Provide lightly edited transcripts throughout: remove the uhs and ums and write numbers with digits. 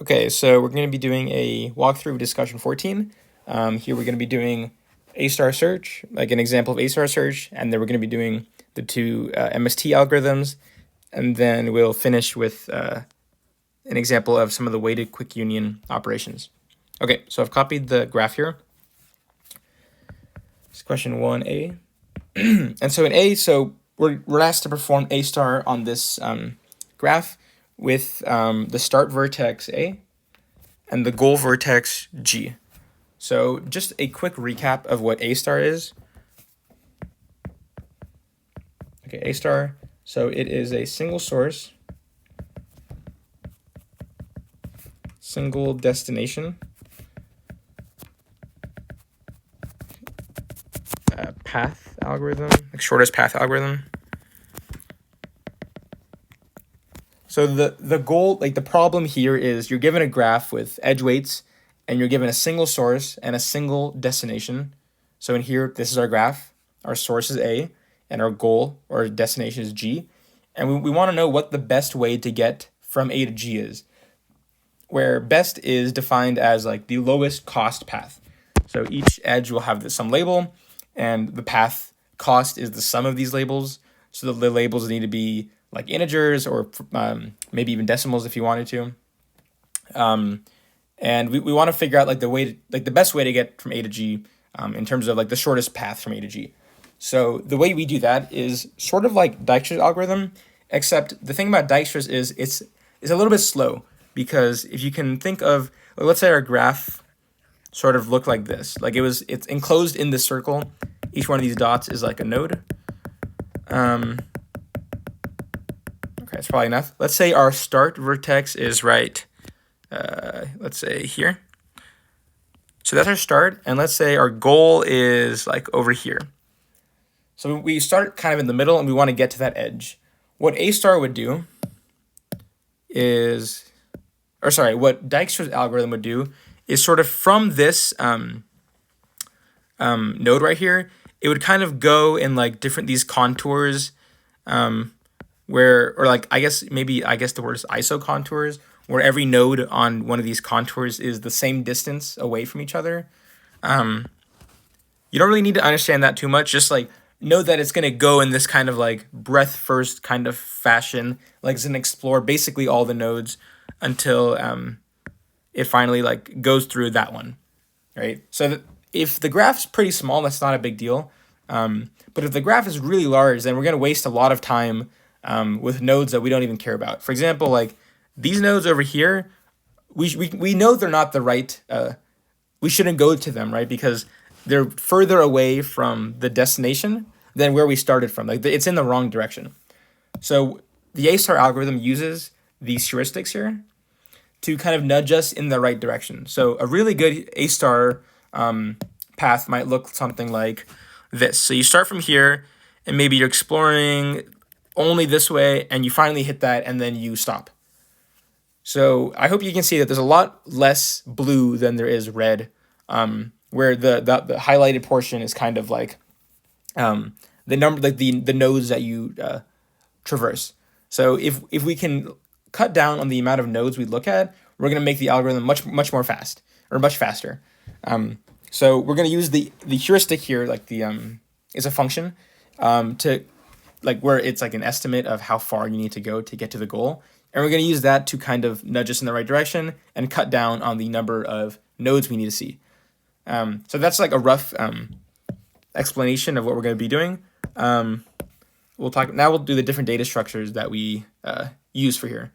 Okay, so we're going to be doing a walkthrough of discussion 14. Here we're going to be doing A-star search, like an example of A-star search, and then we're going to be doing the two MST algorithms, and then we'll finish with an example of some of the weighted quick union operations. Okay, so I've copied the graph here. It's question 1A. And so in A, we're asked to perform A-star on this graph with the start vertex A and the goal vertex G. So just a quick recap of what A-star is. Okay, A-star, so it is a single source, single destination, path algorithm, like shortest path algorithm. So the goal, like the problem here is you're given a graph with edge weights and you're given a single source and a single destination. So in here, this is our graph. Our source is A and our goal or destination is G. And we want to know what the best way to get from A to G is, where best is defined as like the lowest cost path. So each edge will have some label and the path cost is the sum of these labels. So the labels need to be like integers or maybe even decimals if you wanted to. And we want to figure out like the best way to get from A to G in terms of like the shortest path from A to G. So the way we do that is sort of like Dijkstra's algorithm, except the thing about Dijkstra's is it's a little bit slow, because if you can think of, let's say our graph sort of looked like this, like it's enclosed in this circle. Each one of these dots is like a node. Okay, it's probably enough. Let's say our start vertex is right, let's say here. So that's our start, and let's say our goal is like over here. So we start kind of in the middle and we want to get to that edge. What A-star would do is, what Dijkstra's algorithm would do is sort of from this node right here, it would kind of go in like these contours, I guess the word is isocontours, where every node on one of these contours is the same distance away from each other. You don't really need to understand that too much. Just like know that it's going to go in this kind of like breadth first kind of fashion, like it's going to explore basically all the nodes until it finally like goes through that one, right? So if the graph's pretty small, that's not a big deal. But if the graph is really large, then we're going to waste a lot of time with nodes that we don't even care about. For example, like these nodes over here, we know they're not the right, we shouldn't go to them, right? Because they're further away from the destination than where we started from. Like it's in the wrong direction. So the A-star algorithm uses these heuristics here to kind of nudge us in the right direction. So a really good A-star path might look something like this. So you start from here and maybe you're exploring only this way and you finally hit that and then you stop. So I hope you can see that there's a lot less blue than there is red, where the highlighted portion is kind of like the number, like the nodes that you traverse. So if we can cut down on the amount of nodes we look at, we're going to make the algorithm much more fast, or much faster. So we're going to use the heuristic here, like it's a function to like where it's like an estimate of how far you need to go to get to the goal. And we're going to use that to kind of nudge us in the right direction and cut down on the number of nodes we need to see. So that's like a rough explanation of what we're going to be doing. We'll do the different data structures that we use for here.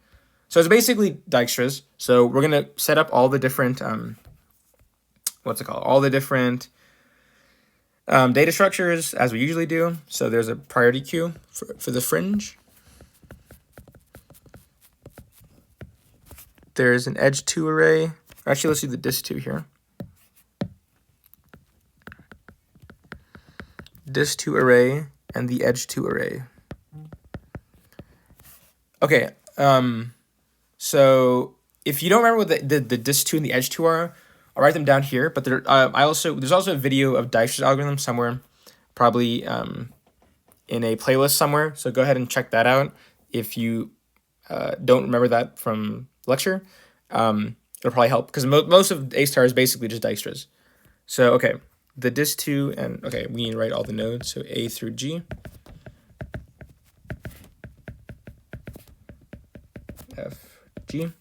So it's basically Dijkstra's. So we're going to set up all the different, all the different data structures as we usually do. So there's a priority queue for the fringe. There's an edge 2 array. Actually, let's do the dis2 here. Dis2 array and the edge 2 array. Okay, so if you don't remember what the dis2 and the edge 2 are, I'll write them down here. But there's also a video of Dijkstra's algorithm somewhere, probably in a playlist somewhere. So go ahead and check that out if you don't remember that from lecture. it'll probably help because most of A star is basically just Dijkstra's. So, okay, the dis2, and okay, we need to write all the nodes. So A through G. F, G.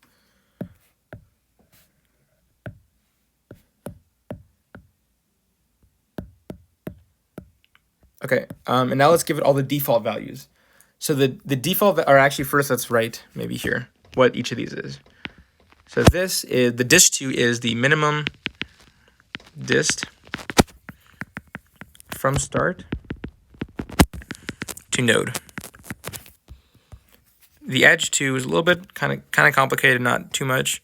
Okay, and now let's give it all the default values. So the default, or actually first let's write maybe here what each of these is. So this is, the dist2 is the minimum dist from start to node. The edge2 is a little bit kind of complicated, not too much.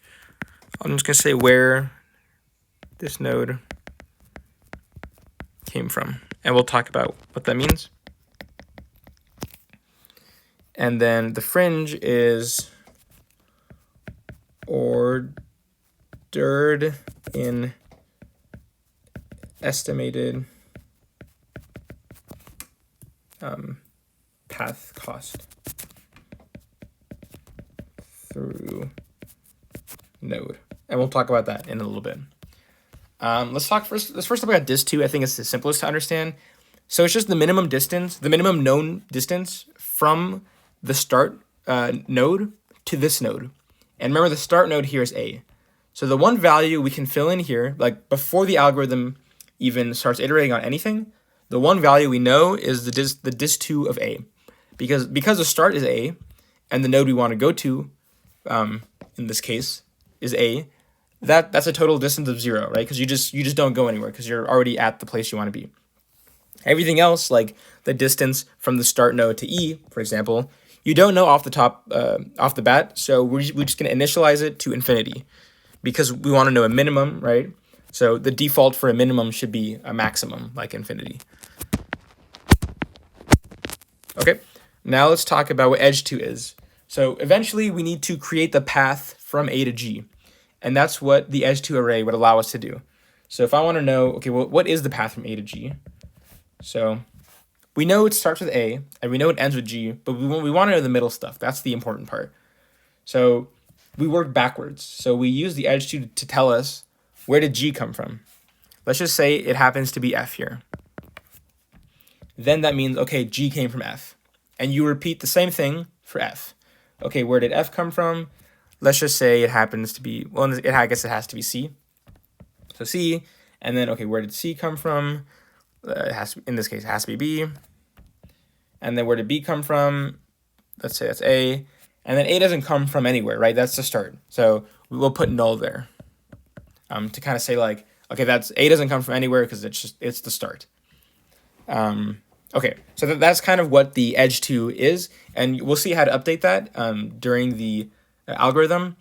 I'm just gonna say where this node came from, and we'll talk about what that means. And then the fringe is ordered in estimated path cost through node. And we'll talk about that in a little bit. Let's first talk about dist2. I think it's the simplest to understand. So it's just the minimum distance, the minimum known distance from the start node to this node. And remember, the start node here is A. So the one value we can fill in here, like before the algorithm even starts iterating on anything, the one value we know is the dist2 of A. Because the start is A, and the node we want to go to, in this case, is A, that's a total distance of 0, right? Because you just don't go anywhere because you're already at the place you want to be. Everything else, like the distance from the start node to E, for example, you don't know off the bat, so we're just going to initialize it to infinity because we want to know a minimum, right? So the default for a minimum should be a maximum, like infinity. Okay, now let's talk about what edge2 is. So eventually we need to create the path from A to G, and that's what the edge2 array would allow us to do. So if I want to know, okay, well, what is the path from A to G? So we know it starts with A, and we know it ends with G, but we want to know the middle stuff. That's the important part. So we work backwards. So we use the edge2 to tell us, where did G come from? Let's just say it happens to be F here. Then that means, okay, G came from F. And you repeat the same thing for F. Okay, where did F come from? Let's just say it happens to be, well, I guess it has to be C. So C, and then, okay, where did C come from? It has to, in this case, it has to be B. And then where did B come from? Let's say that's A. And then A doesn't come from anywhere, right? That's the start. So we'll put null there to kind of say like, okay, that's A doesn't come from anywhere because it's the start. Okay, so that's kind of what the edge2 is. And we'll see how to update that during the algorithm.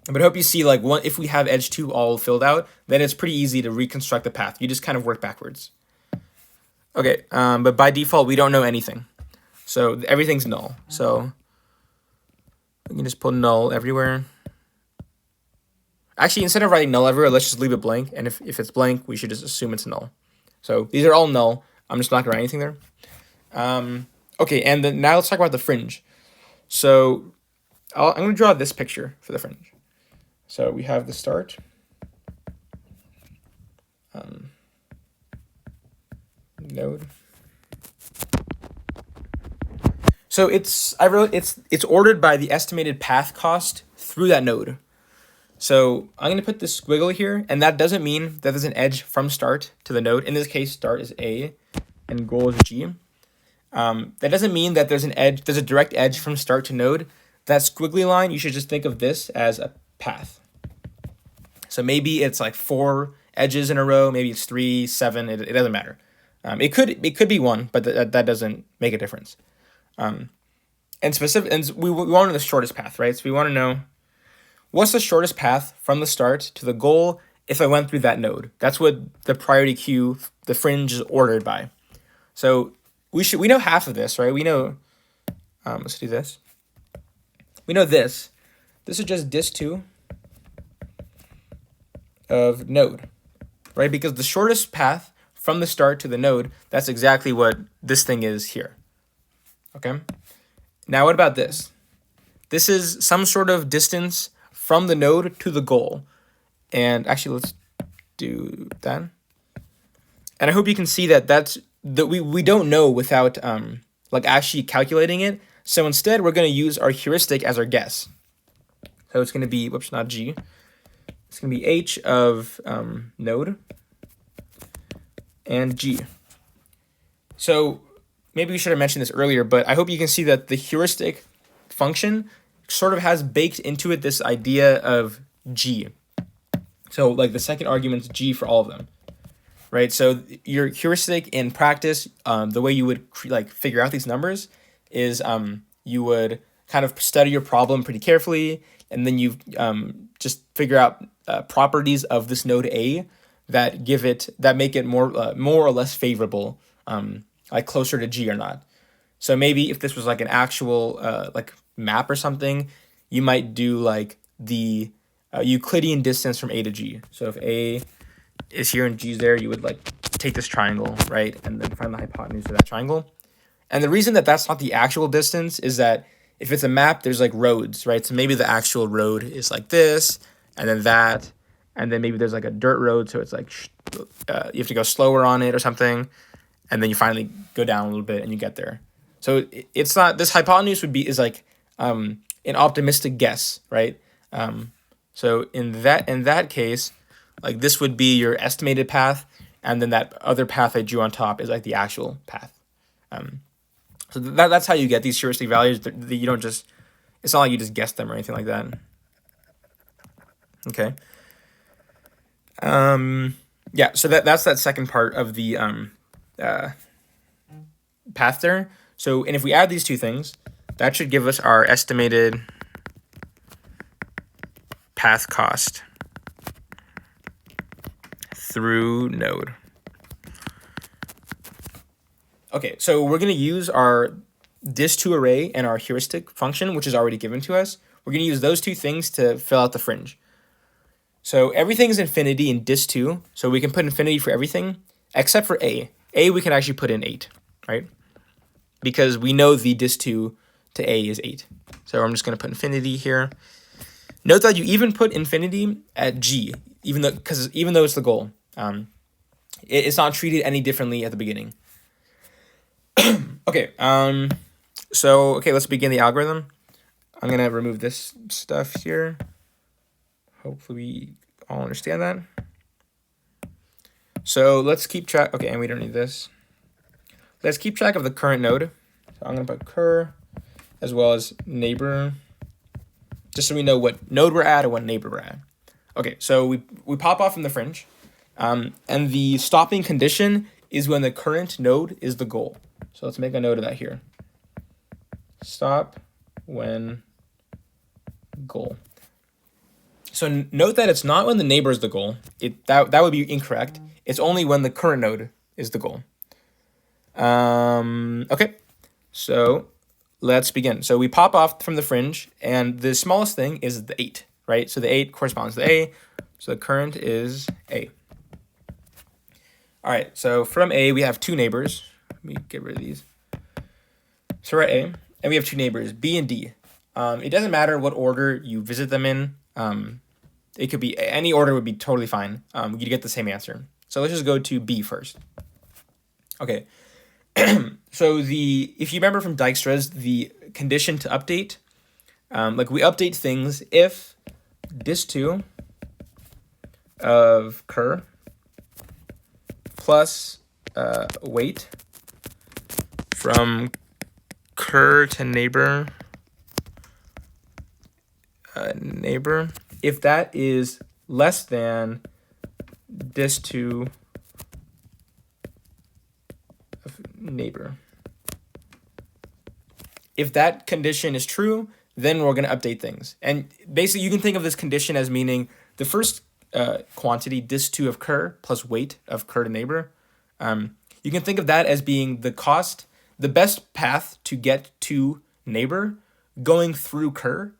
But I hope you see, like, if we have edge2 all filled out, then it's pretty easy to reconstruct the path. You just kind of work backwards. Okay, but by default, we don't know anything. So everything's null. So we can just put null everywhere. Actually, instead of writing null everywhere, let's just leave it blank. And if it's blank, we should just assume it's null. So these are all null. I'm just not going to write anything there. Okay, and then now let's talk about the fringe. So I'm going to draw this picture for the fringe. So we have the start. Node. So it's ordered by the estimated path cost through that node. So I'm going to put this squiggle here, and that doesn't mean that there's an edge from start to the node. In this case, start is A and goal is G. That doesn't mean that there's a direct edge from start to node. That squiggly line, you should just think of this as a path. So maybe it's like 4 edges in a row, maybe it's 3, 7, it doesn't matter. It could be 1, but that doesn't make a difference. And we want to know the shortest path, right? So we want to know what's the shortest path from the start to the goal if I went through that node. That's what the priority queue, the fringe, is ordered by. So we know half of this, right? We know, let's do this. We know this. This is just dist2 of node, right? Because the shortest path from the start to the node, that's exactly what this thing is here. Okay? Now what about this? this is some sort of distance from the node to the goal. And actually, let's do that. And I hope you can see that we don't know without like actually calculating it. So instead, we're going to use our heuristic as our guess. So it's going to be, whoops, not G. It's going to be H of node and G. So maybe we should have mentioned this earlier, but I hope you can see that the heuristic function sort of has baked into it this idea of G. So like the second argument's G for all of them, right? So your heuristic in practice, the way you would like figure out these numbers is you would kind of study your problem pretty carefully, and then you just figure out properties of this node A that make it more or less favorable, like closer to G or not. So maybe if this was like an actual like map or something, you might do like the Euclidean distance from A to G. So if A is here and G is there, you would like take this triangle, right, and then find the hypotenuse of that triangle. And the reason that that's not the actual distance is that if it's a map, there's like roads, right? So maybe the actual road is like this, and then that, and then maybe there's like a dirt road, so it's like you have to go slower on it or something, and then you finally go down a little bit and you get there. So it's not, this hypotenuse is like an optimistic guess, right? So in that case, like this would be your estimated path, and then that other path I drew on top is like the actual path. So that's how you get these heuristic values. That you don't just, it's not like you just guess them or anything like that. Okay. Yeah. So that's that second part of the path there. So, and if we add these two things, that should give us our estimated path cost through node. Okay, so we're going to use our dis2 array and our heuristic function, which is already given to us. We're going to use those two things to fill out the fringe. So everything is infinity in dis2, so we can put infinity for everything, except for A. A we can actually put in 8, right? Because we know the dis2 to A is 8. So I'm just going to put infinity here. Note that you even put infinity at G, even though it's the goal. It's not treated any differently at the beginning. Okay, let's begin the algorithm. I'm going to remove this stuff here. Hopefully we all understand that. So let's keep track. Okay, and we don't need this. Let's keep track of the current node. So I'm going to put cur as well as neighbor, just so we know what node we're at and what neighbor we're at. Okay, so we pop off from the fringe, and the stopping condition is when the current node is the goal. So let's make a note of that here. Stop when goal. So note that it's not when the neighbor is the goal. That would be incorrect. It's only when the current node is the goal. Okay, so let's begin. So we pop off from the fringe, and the smallest thing is the 8, right? So the 8 corresponds to A, so the current is A. All right, so from A, we have two neighbors. Let me get rid of these. So we're at A, and we have two neighbors, B and D. It doesn't matter what order you visit them in. It could be, any order would be totally fine. You get the same answer. So let's just go to B first. Okay. So if you remember from Dijkstra's, the condition to update, like we update things if dis2 of cur plus weight from cur to neighbor, if that is less than dis2 of neighbor. If that condition is true, then we're going to update things. And basically, you can think of this condition as meaning the first quantity, dis2 of cur plus weight of cur to neighbor. You can think of that as being the cost, the best path to get to neighbor going through cur.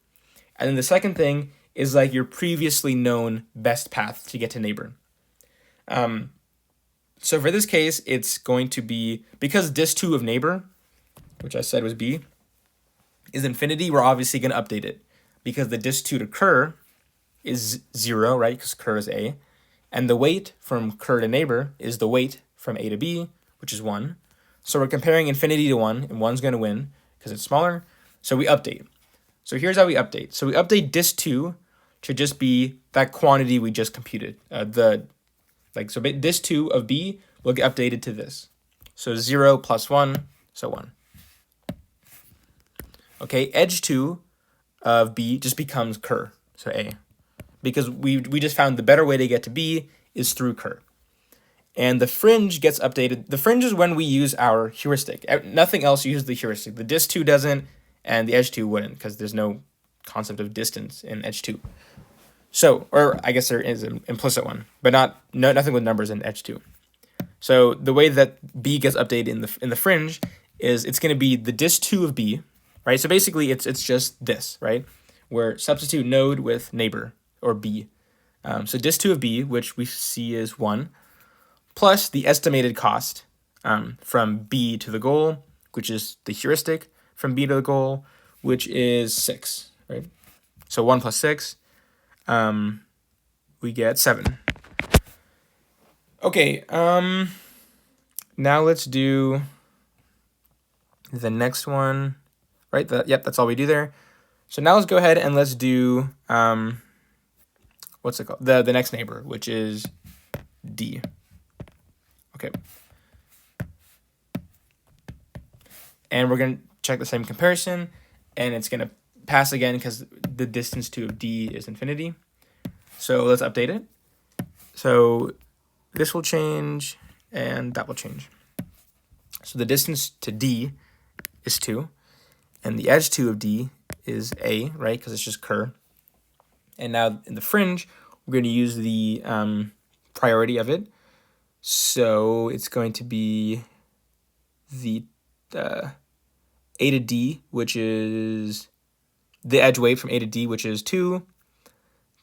And then the second thing is like your previously known best path to get to neighbor. So for this case, it's going to be, because dis2 of neighbor, which I said was B, is infinity, we're obviously going to update it because the dis2 to cur is 0, right? Because cur is a. And the weight from cur to neighbor is the weight from a to b, which is 1. So we're comparing infinity to 1, and 1's going to win because it's smaller. So we update. So here's how we update. So we update dis2 to just be that quantity we just computed. So dis2 of b will get updated to this. So 0 plus 1, so 1. Okay, edge2 of b just becomes cur, so a. Because we just found the better way to get to b is through cur. And the fringe gets updated. The fringe is when we use our heuristic. Nothing else uses the heuristic. The dis2 doesn't, and the edge2 wouldn't, because there's no concept of distance in edge2. So, or I guess there is an implicit one, but nothing with numbers in edge2. So the way that b gets updated in the fringe is it's going to be the dis2 of b, right? So basically it's just this, right? Where substitute node with neighbor, or b. So dis2 of b, which we see is 1, plus the estimated cost from b to the goal, which is the heuristic from b to the goal, which is 6, right? So 1 plus 6, we get 7. Okay, now let's do the next one, right? Yep, that's all we do there. So now let's go ahead and let's do, what's it called? The next neighbor, which is d. Okay. And we're going to check the same comparison, and it's going to pass again because the distance to d is infinity. So let's update it. So this will change, and that will change. So the distance to d is 2, and the edge2 of d is a, right, because it's just cur. And now in the fringe, we're going to use the priority of it. So it's going to be the a to d, which is the edge weight from a to d, which is 2,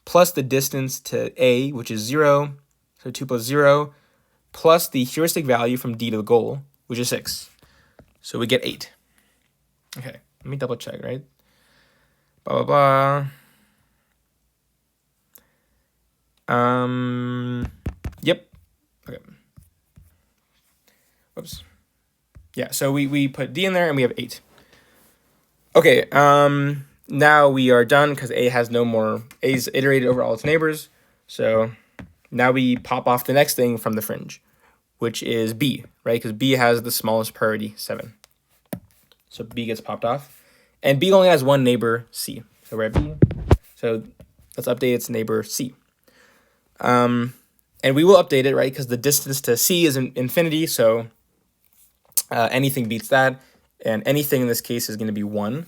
plus the distance to a, which is 0, so 2 plus 0, plus the heuristic value from d to the goal, which is 6. So we get 8. Okay, let me double check, right? Blah, blah, blah. Yep. Okay. Whoops. Yeah, so we put d in there and we have 8. Okay, now we are done because a has no more, a's iterated over all its neighbors. So now we pop off the next thing from the fringe, which is b, right? Because b has the smallest priority, 7. So b gets popped off. And b only has one neighbor, c. So we're at b. So let's update its neighbor, c. And we will update it, right? Because the distance to c is infinity, so anything beats that. And anything in this case is going to be 1.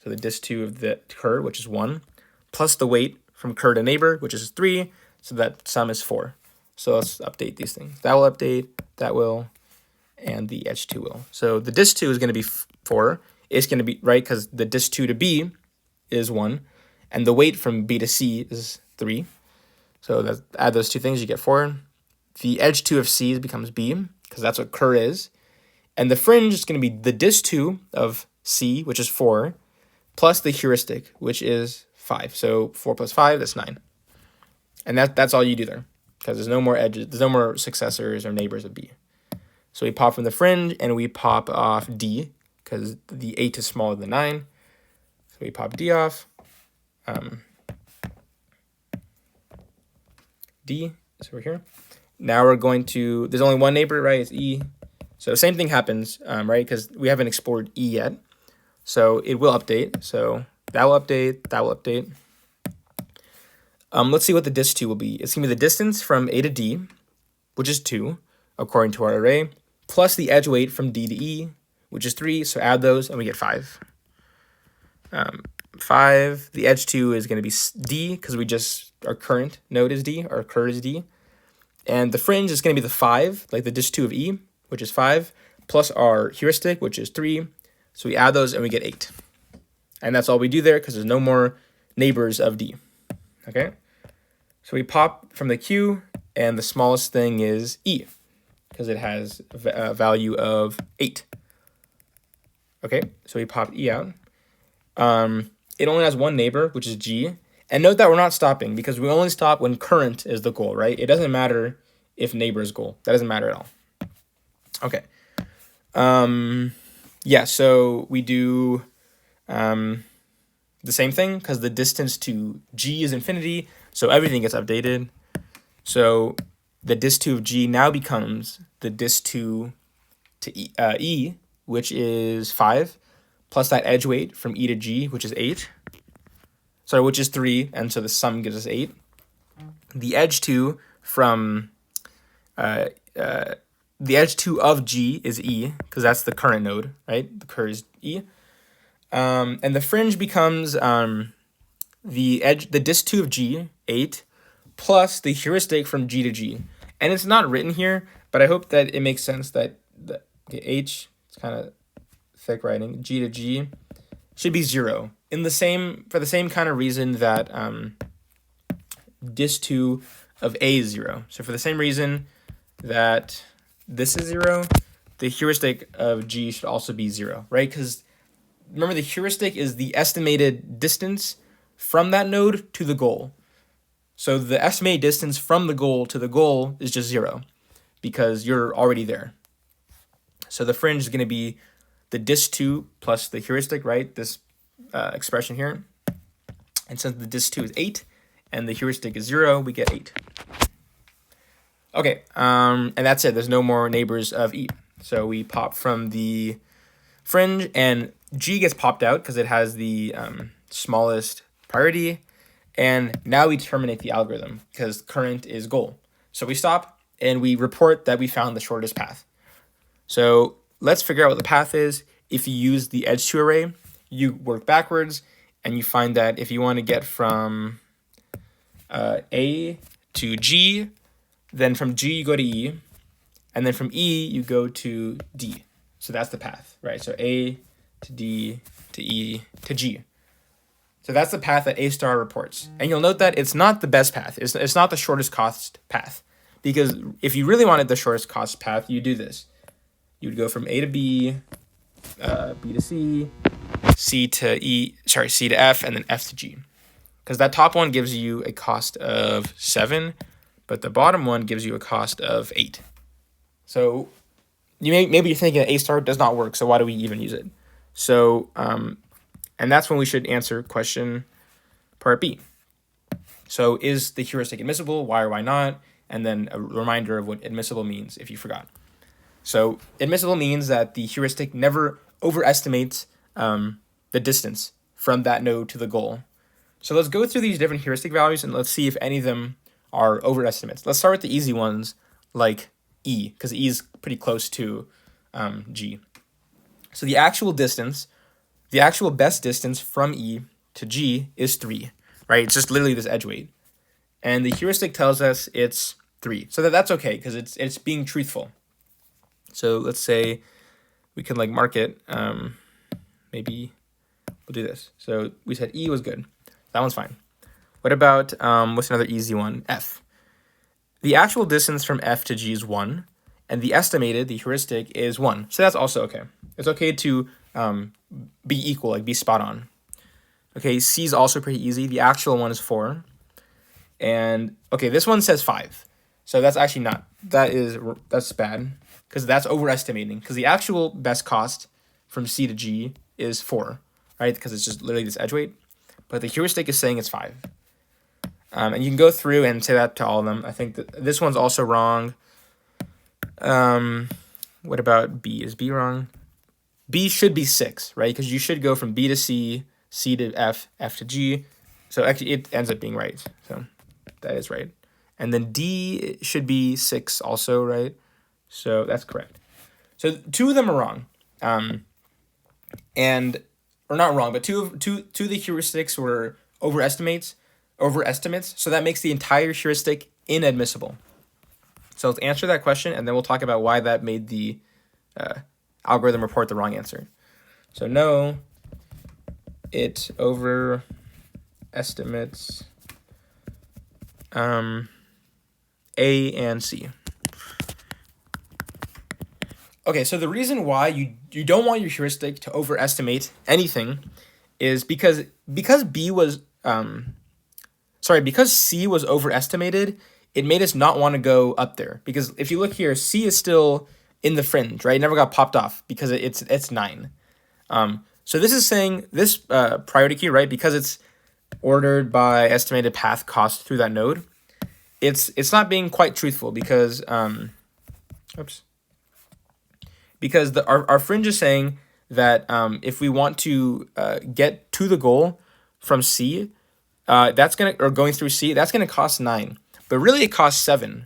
So the dis2 of the cur, which is 1, plus the weight from cur to neighbor, which is 3. So that sum is 4. So let's update these things. That will update, that will, and the edge2 will. So the dis2 is going to be 4. It's going to be, right, because the dis2 to b is 1. And the weight from b to c is 3. So add those two things, you get 4. The edge2 of c becomes b, because that's what cur is. And the fringe is going to be the dis2 of c, which is 4, plus the heuristic, which is 5. So 4 plus 5, that's 9. And that's all you do there, because there's no more edges, there's no more successors or neighbors of b. So we pop from the fringe, and we pop off d, because the 8 is smaller than 9. So we pop d off. D is over here. Now we're going to, there's only one neighbor, right? It's e. So same thing happens, right? Because we haven't explored e yet. So it will update. So that will update, that will update. Let's see what the dis2 will be. It's going to be the distance from a to d, which is 2, according to our array, plus the edge weight from d to e, which is 3. So add those, and we get 5. 5. The edge2 is going to be d, because our current node is d, our cur is d. And the fringe is going to be the 5, like the dis2 of e, which is 5, plus our heuristic, which is 3. So we add those, and we get 8. And that's all we do there, because there's no more neighbors of d. Okay? So we pop from the q, and the smallest thing is e, because it has a value of 8. Okay, so we pop e out. It only has one neighbor, which is G. And note that we're not stopping because we only stop when current is the goal, right? It doesn't matter if neighbor is goal. That doesn't matter at all. Okay. Yeah, so we do the same thing because the distance to G is infinity, so everything gets updated. So the dis2 of G now becomes the dis2 to E, which is 5, plus that edge weight from E to G, which is 8. Sorry, which is 3, and so the sum gives us 8. The edge 2 from the edge 2 of G is E, because that's the current node, right? The curve is E. And the fringe becomes the dis2 of G, 8, plus the heuristic from G to G. And it's not written here, but I hope that it makes sense that H, it's kind of thick writing, G to G should be 0. For the same kind of reason that dis2 of A is 0. So for the same reason that this is 0, the heuristic of G should also be 0, right? Because remember, the heuristic is the estimated distance from that node to the goal. So the estimated distance from the goal to the goal is just 0 because you're already there. So the fringe is going to be the dis2 plus the heuristic, right? This expression here. And since the dis2 is 8 and the heuristic is 0, we get 8. Okay, and that's it. There's no more neighbors of E. So we pop from the fringe, and G gets popped out because it has the smallest priority. And now we terminate the algorithm because current is goal. So we stop and we report that we found the shortest path. So let's figure out what the path is. If you use the edge 2 array, you work backwards and you find that if you want to get from A to G, then from G you go to E, and then from E you go to D. So that's the path, right? So A to D to E to G. So that's the path that A star reports. And you'll note that it's not the best path. It's not the shortest cost path. Because if you really wanted the shortest cost path, you do this. You would go from A to B, B to C, C to F, and then F to G. Because that top one gives you a cost of 7, but the bottom one gives you a cost of 8. So maybe you're thinking that A star does not work, so why do we even use it? So, and that's when we should answer question part B. So is the heuristic admissible? Why or why not? And then a reminder of what admissible means if you forgot. So admissible means that the heuristic never overestimates the distance from that node to the goal. So let's go through these different heuristic values and let's see if any of them are overestimates. Let's start with the easy ones like E, because E is pretty close to G. So the actual best distance from E to G is 3, right? It's just literally this edge weight. And the heuristic tells us it's 3. So that's okay because it's being truthful. So let's say we can mark it. Maybe we'll do this. So we said E was good. That one's fine. What about what's another easy one? F. The actual distance from F to G is 1, and the heuristic is 1. So that's also okay. It's okay to be equal, be spot on. Okay, C is also pretty easy. The actual one is 4. And okay, this one says 5. So that's actually not. That's bad because that's overestimating because the actual best cost from C to G is 4, right? Because it's just literally this edge weight. But the heuristic is saying it's 5. And you can go through and say that to all of them. I think that this one's also wrong. What about B? Is B wrong? B should be 6, right? Because you should go from B to C, C to F, F to G. So actually it ends up being right. So that is right. And then D should be 6 also, right? So that's correct. So 2 of them are wrong. Or not wrong, but two of the heuristics were overestimates. So that makes the entire heuristic inadmissible. So let's answer that question, and then we'll talk about why that made the algorithm report the wrong answer. So no, it overestimates A and C. Okay, so the reason why you don't want your heuristic to overestimate anything is because B was because C was overestimated, it made us not want to go up there. Because if you look here, C is still in the fringe, right? It never got popped off because it's 9. So this is saying this priority queue, right? Because it's ordered by estimated path cost through that node. It's not being quite truthful because because our fringe is saying that if we want to get to the goal from C, going through C, that's gonna cost 9, but really it costs 7,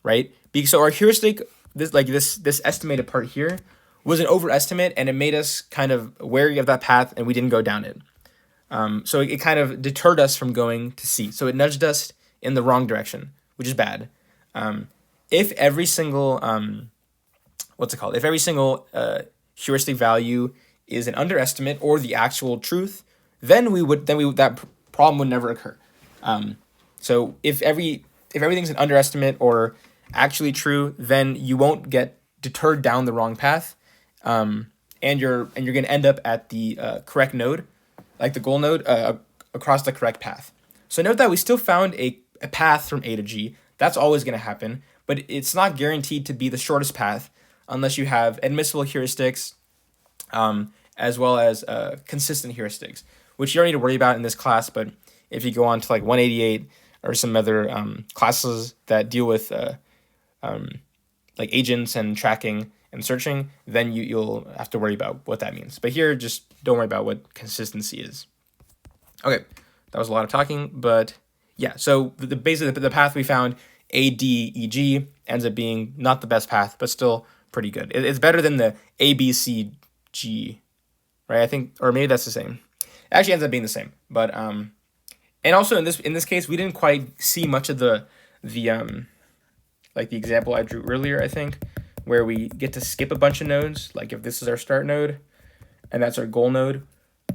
right? Because so our heuristic, this estimated part here, was an overestimate, and it made us kind of wary of that path, and we didn't go down it. So it kind of deterred us from going to C. So it nudged us in the wrong direction, which is bad. If every single If every single heuristic value is an underestimate or the actual truth, then that problem would never occur. So if everything's an underestimate or actually true, then you won't get deterred down the wrong path, and you're going to end up at the correct node, like the goal node, across the correct path. So note that we still found a path from A to G. That's always going to happen, but it's not guaranteed to be the shortest path unless you have admissible heuristics, as well as consistent heuristics, which you don't need to worry about in this class. But if you go on to like 188 or some other classes that deal with like agents and tracking and searching, then you'll have to worry about what that means. But here, just don't worry about what consistency is. Okay, that was a lot of talking, but yeah. So basically the path we found, ADEG, ends up being not the best path, but still pretty good. It's better than the ABCG, right? I think, or maybe that's the same. It actually ends up being the same, but and also in this case, we didn't quite see much of the like the example I drew earlier, I think, where we get to skip a bunch of nodes. Like if this is our start node, and that's our goal node.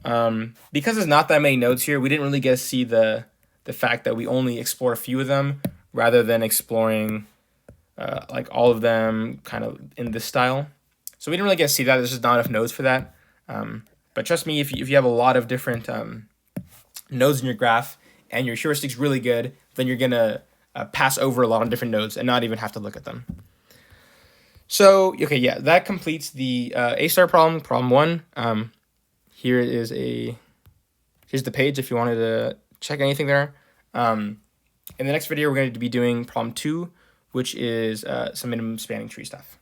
Because there's not that many nodes here, we didn't really get to see the fact that we only explore a few of them rather than exploring like all of them kind of in this style. So we didn't really get to see that. There's just not enough nodes for that. But trust me, if you have a lot of different nodes in your graph and your heuristics really good, then you're gonna pass over a lot of different nodes and not even have to look at them. So okay, yeah, that completes the A-star problem, problem 1. Here's the page if you wanted to check anything there. In the next video, we're going to be doing problem 2, which is some minimum spanning tree stuff.